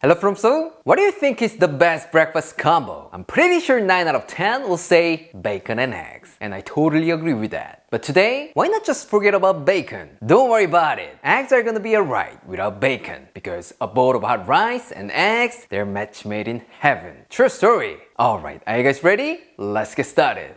Hello from Seoul. What do you think is the best breakfast combo? I'm pretty sure 9 out of 10 will say bacon and eggs. And I totally agree with that. But today, why not just forget about bacon? Don't worry about it. Eggs are gonna be alright without bacon. Because a bowl of hot rice and eggs, they're match made in heaven. True story. Alright, are you guys ready? Let's get started.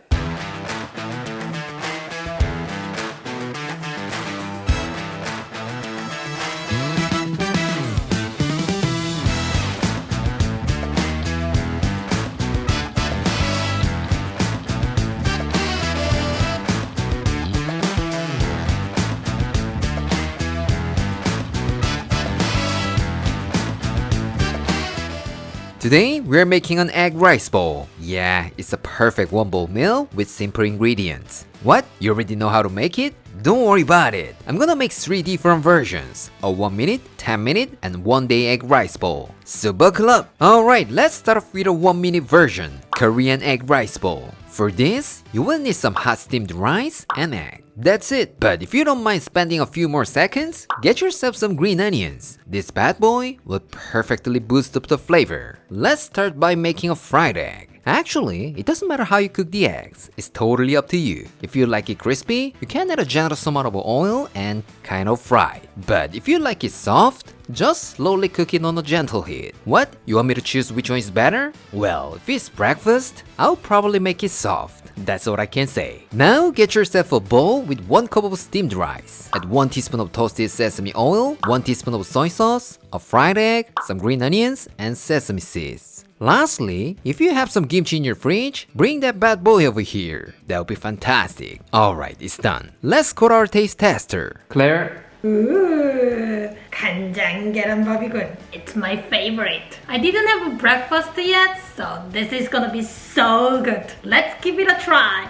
Today, we're making an egg rice bowl. Yeah, it's a perfect one bowl meal with simple ingredients. What? You already know how to make it? Don't worry about it. I'm gonna make 3 different versions. A 1 minute, 10 minute, and 1 day egg rice bowl. So buckle up! Alright, let's start off with a 1 minute version. Korean egg rice bowl. For this, you will need some hot steamed rice and egg. That's it. But if you don't mind spending a few more seconds, get yourself some green onions. This bad boy will perfectly boost up the flavor. Let's start by making a fried egg. Actually, it doesn't matter how you cook the eggs. It's totally up to you. If you like it crispy, you can add a generous amount of oil and kind of fry. But if you like it soft, just slowly cook it on a gentle heat. What? You want me to choose which one is better? Well, if it's breakfast, I'll probably make it soft. That's what I can say. Now get yourself a bowl with 1 cup of steamed rice. Add 1 teaspoon of toasted sesame oil, 1 teaspoon of soy sauce, a fried egg, some green onions, and sesame seeds. Lastly, if you have some kimchi in your fridge, bring that bad boy over here. That'll be fantastic. Alright, it's done. Let's go to our taste tester. Claire? Ooh, 간장 계란밥이군. It's my favorite. I didn't have a breakfast yet, so this is gonna be so good. Let's give it a try.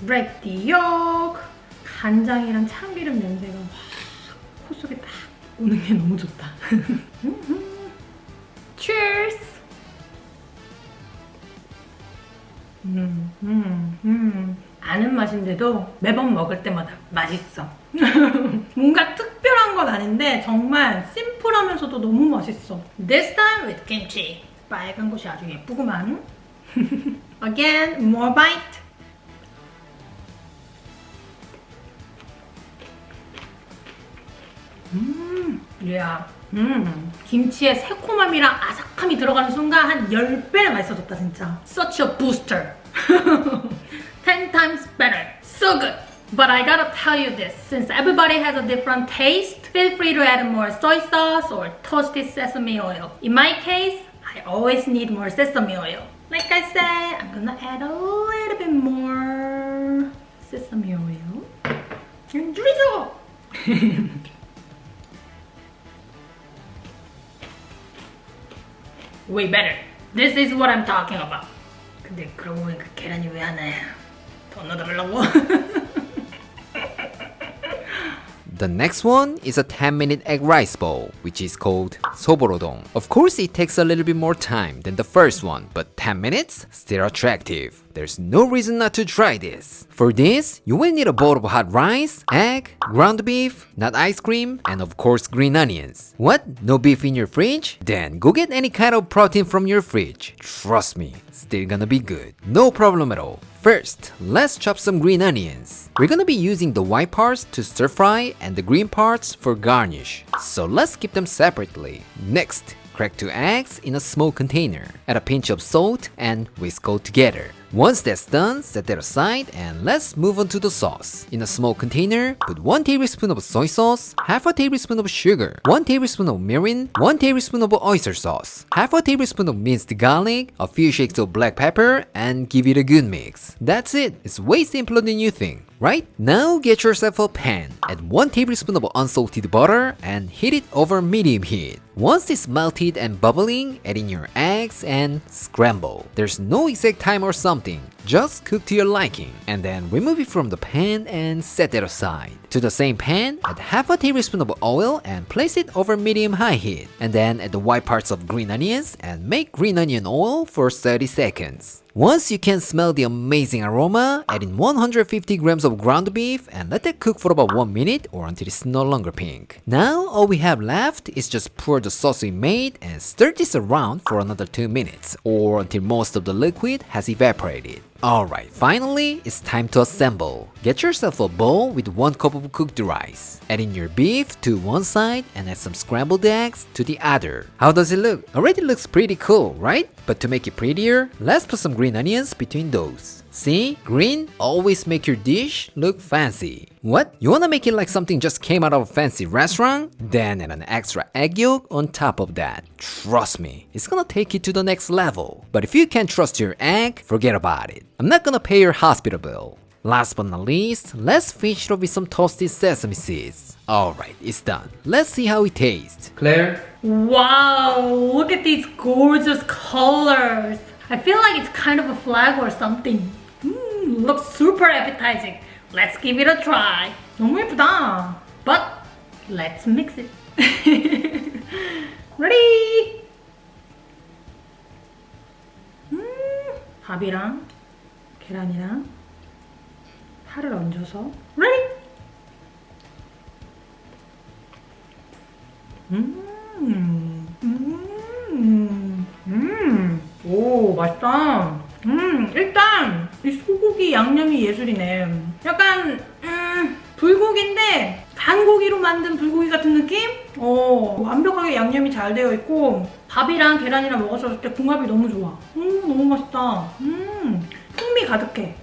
Break the yolk. 간장이랑 참기름 냄새가 코 속에 딱 오는 게 너무 좋다. Cheers. 아는 맛인데도 매번 먹을 때마다 맛있어. 뭔가 특별한 건 아닌데 정말 심플하면서도 너무 맛있어. This time with kimchi. 빨간 것이 아주 예쁘구만. Again, more bite. Yeah. 김치의 새콤함이랑 아삭함이 들어가는 순간 한 10배는 맛있어졌다 진짜. Such a booster. 10 times better. So good. But I gotta tell you this, since everybody has a different taste, feel free to add more soy sauce or toasted sesame oil. In my case, I always need more sesame oil. Like I said, I'm gonna add a little bit more sesame oil. 줄이죠! Way better. This is what I'm talking about. 근데 그러고 보니까 계란이 왜 하나야? 더 넣어달라고? The next one is a 10-minute egg rice bowl, which is called Soboro Don. Of course, it takes a little bit more time than the first one, but 10 minutes? Still attractive. There's no reason not to try this. For this, you will need a bowl of hot rice, egg, ground beef, nut ice cream, and of course green onions. What? No beef in your fridge? Then go get any kind of protein from your fridge. Trust me, still gonna be good. No problem at all. First, let's chop some green onions. We're gonna be using the white parts to stir fry and the green parts for garnish. So let's keep them separately. Next, crack 2 eggs in a small container. Add a pinch of salt and whisk all together. Once that's done, set that aside and let's move on to the sauce. In a small container, put 1 tablespoon of soy sauce, half a tablespoon of sugar, 1 tablespoon of mirin, 1 tablespoon of oyster sauce, half a tablespoon of minced garlic, a few shakes of black pepper, and give it a good mix. That's it. It's way simpler than you think, right? Now get yourself a pan. Add 1 tablespoon of unsalted butter and heat it over medium heat. Once it's melted and bubbling, add in your eggs and scramble. There's no exact time or something. Just cook to your liking. And then remove it from the pan and set it aside. To the same pan, add half a tablespoon of oil and place it over medium-high heat. And then add the white parts of green onions and make green onion oil for 30 seconds. Once you can smell the amazing aroma, add in 150 grams of ground beef and let that cook for about 1 minute or until it's no longer pink. Now all we have left is just pour the sauce we made and stir this around for another 2 minutes or until most of the liquid has evaporated. Alright, finally, it's time to assemble. Get yourself a bowl with 1 cup of cooked rice. Add in your beef to one side and add some scrambled eggs to the other. How does it look? Already looks pretty cool, right? But to make it prettier, let's put some green onions between those. See? Green always make your dish look fancy. What? You wanna make it like something just came out of a fancy restaurant? Then add an extra egg yolk on top of that. Trust me, it's gonna take you to the next level. But if you can't trust your egg, forget about it. I'm not gonna pay your hospital bill. Last but not least, let's finish it off with some toasted sesame seeds. Alright, it's done. Let's see how it tastes. Claire? Wow, look at these gorgeous colors. I feel like it's kind of a flag or something. Looks super appetizing. Let's give it a try. 너무 예쁘다. But let's mix it. Ready? 밥이랑 계란이랑 파를 얹어서 Ready? 오, 맛있다. 일단 이 소고기 양념이 예술이네. 약간 불고기인데 단고기로 만든 불고기 같은 느낌? 완벽하게 양념이 잘 되어 있고 밥이랑 계란이랑 먹었을 때 궁합이 너무 좋아. 너무 맛있다. 풍미 가득해.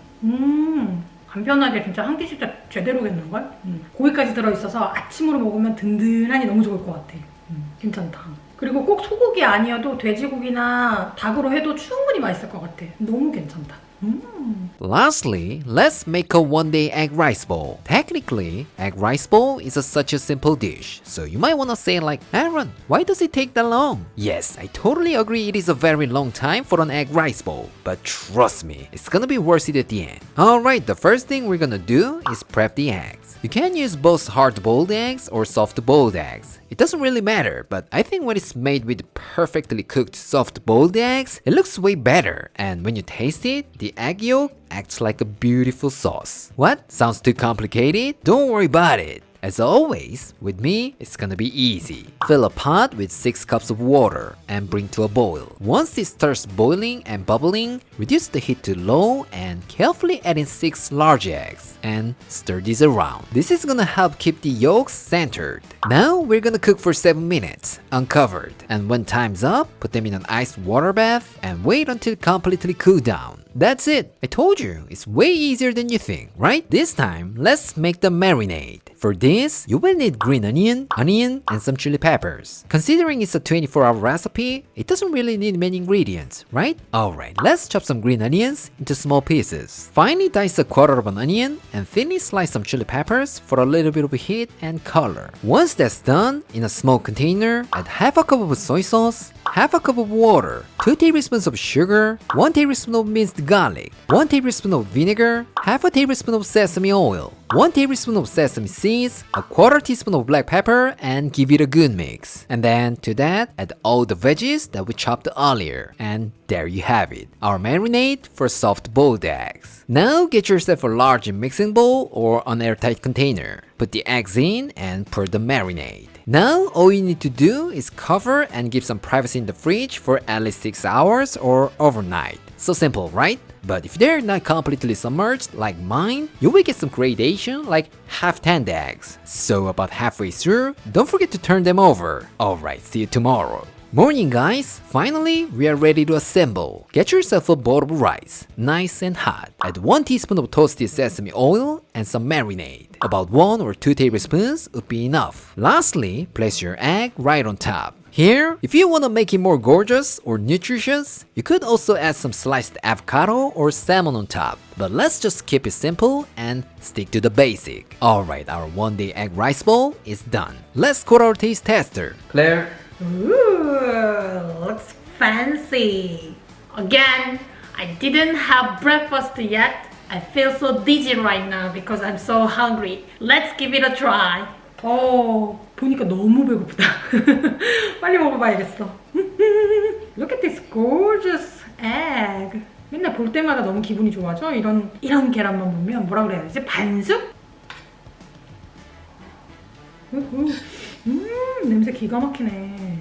간편하게 진짜 한 끼 진짜 제대로겠는걸? 고기까지 들어있어서 아침으로 먹으면 든든하니 너무 좋을 것 같아. 괜찮다. 그리고 꼭 소고기 아니어도 돼지고기나 닭으로 해도 충분히 맛있을 것 같아. 너무 괜찮다. Lastly, let's make a one-day egg rice bowl. Technically, egg rice bowl is such a simple dish, so you might wanna say like, Aaron, why does it take that long? Yes, I totally agree it is a very long time for an egg rice bowl, but trust me, it's gonna be worth it at the end. Alright, the first thing we're gonna do is prep the eggs. You can use both hard-boiled eggs or soft-boiled eggs. It doesn't really matter, but I think when it's made with perfectly cooked soft-boiled eggs, it looks way better, and when you taste it, the egg yolk acts like a beautiful sauce. What? Sounds too complicated? Don't worry about it. As always, with me, it's gonna be easy. Fill a pot with 6 cups of water and bring to a boil. Once it starts boiling and bubbling, reduce the heat to low and carefully add in 6 large eggs and stir these around. This is gonna help keep the yolks centered. Now we're gonna cook for 7 minutes, uncovered. And when time's up, put them in an iced water bath and wait until completely cool down. That's it. I told you, it's way easier than you think, right? This time, let's make the marinade. For this, you will need green onion, and some chili peppers. Considering it's a 24-hour recipe, it doesn't really need many ingredients, right? Alright, let's chop some green onions into small pieces. Finely dice a quarter of an onion and thinly slice some chili peppers for a little bit of heat and color. Once that's done, in a small container, add half a cup of soy sauce, half a cup of water, 2 tablespoons of sugar, 1 tablespoon of minced garlic, 1 tablespoon of vinegar, half a tablespoon of sesame oil, 1 tablespoon of sesame seeds, a quarter teaspoon of black pepper, and give it a good mix. And then to that, add all the veggies that we chopped earlier. And there you have it, our marinade for soft boiled eggs. Now get yourself a large mixing bowl or an airtight container. Put the eggs in and pour the marinade. Now all you need to do is cover and give some privacy in the fridge for at least 6 hours or overnight. So simple, right? But if they're not completely submerged like mine, you will get some gradation like half-tanned eggs. So about halfway through, don't forget to turn them over. Alright, see you tomorrow. Morning guys! Finally, we are ready to assemble. Get yourself a bowl of rice, nice and hot. Add 1 teaspoon of toasted sesame oil and some marinade. About 1 or 2 tablespoons would be enough. Lastly, place your egg right on top. Here, if you want to make it more gorgeous or nutritious, you could also add some sliced avocado or salmon on top. But let's just keep it simple and stick to the basic. Alright, our one-day egg rice bowl is done. Let's call our taste tester. Claire? Ooh, looks fancy. Again, I didn't have breakfast yet. I feel so dizzy right now because I'm so hungry. Let's give it a try. 보니까 너무 배고프다. 빨리 먹어봐야겠어. Look at this gorgeous egg. 맨날 볼 때마다 너무 기분이 좋아져. 이런 계란만 보면 뭐라 그래야 되지? 반숙? 냄새 기가 막히네.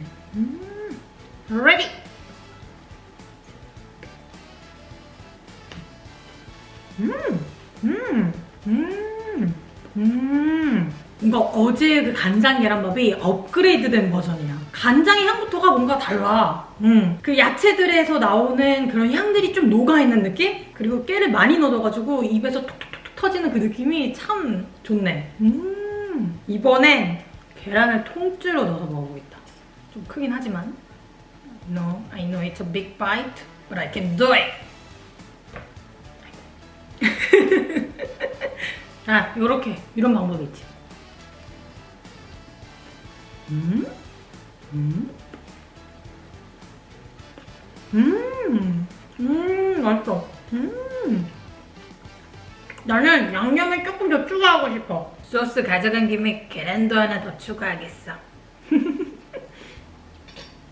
ready. 이거 어제 그 간장 계란밥이 업그레이드된 버전이야. 간장의 향부터가 뭔가 달라. 그 야채들에서 나오는 그런 향들이 좀 녹아있는 느낌? 그리고 깨를 많이 넣어가지고 입에서 톡톡톡 터지는 그 느낌이 참 좋네. 이번엔 계란을 통째로 넣어서 먹어보겠다. 좀 크긴 하지만. No, I know it's a big bite, but I can do it. 아, 요렇게 이런 방법이 있지. 맛있어. 나는 양념을 조금 더 추가하고 싶어. 소스 가져간 김에 계란도 하나 더 추가하겠어.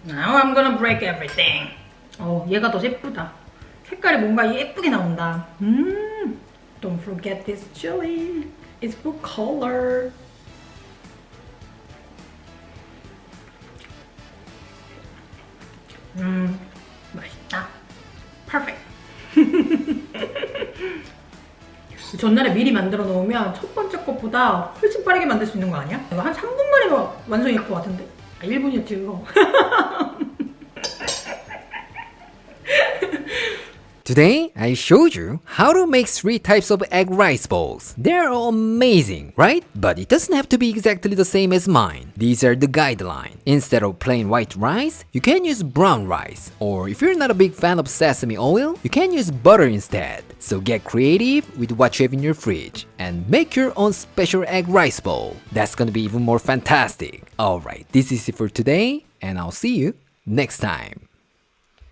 Now I'm gonna break everything. 얘가 더 예쁘다. 색깔이 뭔가 예쁘게 나온다. Don't forget this chili. It's full color. 맛있다. Perfect. 전날에 미리 만들어 놓으면 첫 번째 것보다 훨씬 빠르게 만들 수 있는 거 아니야? 이거 한 3분 만에 완성이 될 것 같은데? 1분이었지 이거. Today, I showed you how to make 3 types of egg rice bowls. They're all amazing, right? But it doesn't have to be exactly the same as mine. These are the guidelines. Instead of plain white rice, you can use brown rice. Or if you're not a big fan of sesame oil, you can use butter instead. So get creative with what you have in your fridge and make your own special egg rice bowl. That's gonna be even more fantastic. Alright, this is it for today, and I'll see you next time.